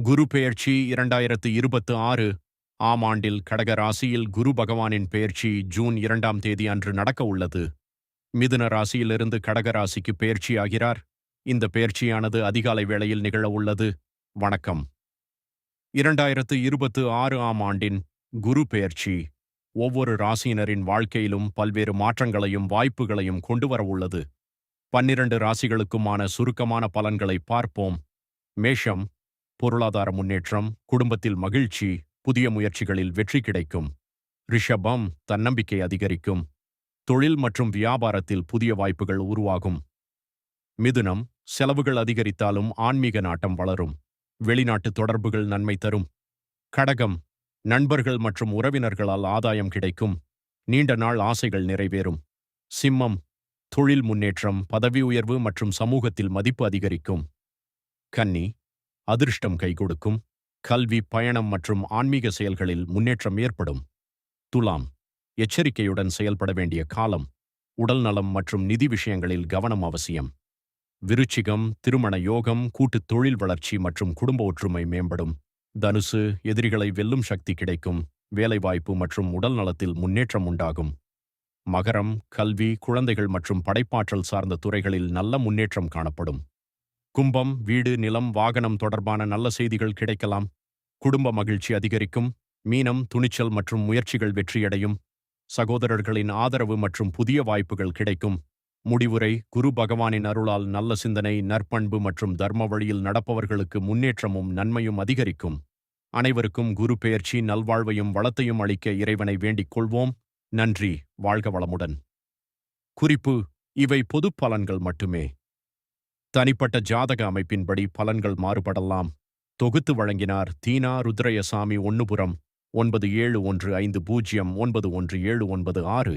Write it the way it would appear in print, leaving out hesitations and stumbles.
குரு பெயர்ச்சி 2026 ஆம் ஆண்டில் கடக ராசியில் குரு பகவானின் பெயர்ச்சி ஜூன் 2ஆம் தேதி அன்று நடக்க உள்ளது. மிதுன ராசியிலிருந்து கடக ராசிக்கு பெயர்ச்சியாகிறார். இந்த பெயர்ச்சியானது அதிகாலை வேளையில் நிகழ உள்ளது. வணக்கம். 2026 ஆம் ஆண்டின் குரு பெயர்ச்சி ஒவ்வொரு ராசியினரின் வாழ்க்கையிலும் பல்வேறு மாற்றங்களையும் வாய்ப்புகளையும் கொண்டு வர உள்ளது. 12 ராசிகளுக்குமான சுருக்கமான பலன்களை பார்ப்போம். மேஷம், பொருளாதார முன்னேற்றம், குடும்பத்தில் மகிழ்ச்சி, புதிய முயற்சிகளில் வெற்றி கிடைக்கும். ரிஷபம், தன்னம்பிக்கை அதிகரிக்கும். தொழில் மற்றும் வியாபாரத்தில் புதிய வாய்ப்புகள் உருவாகும். மிதுனம், செலவுகள் அதிகரித்தாலும் ஆன்மீக நாட்டம் வளரும். வெளிநாட்டு தொடர்புகள் நன்மை தரும். கடகம், நண்பர்கள் மற்றும் உறவினர்களால் ஆதாயம் கிடைக்கும். நீண்ட நாள் ஆசைகள் நிறைவேறும். சிம்மம், தொழில் முன்னேற்றம், பதவி உயர்வு மற்றும் சமூகத்தில் மதிப்பு அதிகரிக்கும். கன்னி, அதிர்ஷ்டம் கைகொடுக்கும். கல்வி, பயணம் மற்றும் ஆன்மீக செயல்களில் முன்னேற்றம் ஏற்படும். துலாம், எச்சரிக்கையுடன் செயல்பட வேண்டிய காலம். உடல் நலம் மற்றும் நிதி விஷயங்களில் கவனம் அவசியம். விருச்சிகம், திருமண யோகம், கூட்டுத் தொழில் வளர்ச்சி மற்றும் குடும்ப ஒற்றுமை மேம்படும். தனுசு, எதிரிகளை வெல்லும் சக்தி கிடைக்கும். வேலைவாய்ப்பு மற்றும் உடல் நலத்தில் முன்னேற்றம் உண்டாகும். மகரம், கல்வி, குழந்தைகள் மற்றும் படைப்பாற்றல் சார்ந்த துறைகளில் நல்ல முன்னேற்றம் காணப்படும். கும்பம், வீடு, நிலம், வாகனம் தொடர்பான நல்ல செய்திகள் கிடைக்கலாம். குடும்ப மகிழ்ச்சி அதிகரிக்கும். மீனம், துணிச்சல் மற்றும் முயற்சிகள் வெற்றியடையும். சகோதரர்களின் ஆதரவு மற்றும் புதிய வாய்ப்புகள் கிடைக்கும். முடிவுரை: குரு பகவானின் அருளால் நல்ல சிந்தனை, நற்பண்பு மற்றும் தர்ம வழியில் நடப்பவர்களுக்கு முன்னேற்றமும் நன்மையும் அதிகரிக்கும். அனைவருக்கும் குரு பெயர்ச்சி நல்வாழ்வையும் வளத்தையும் அளிக்க இறைவனை வேண்டிக் கொள்வோம். நன்றி. வாழ்க வளமுடன். குறிப்பு: இவை பொது பலன்கள் மட்டுமே. தனிப்பட்ட ஜாதக அமைப்பின்படி பலன்கள் மாறுபடலாம். தொகுத்து வழங்கினார் தீனா ருத்ரயசாமி, ஒன்னுபுரம், 9715091796.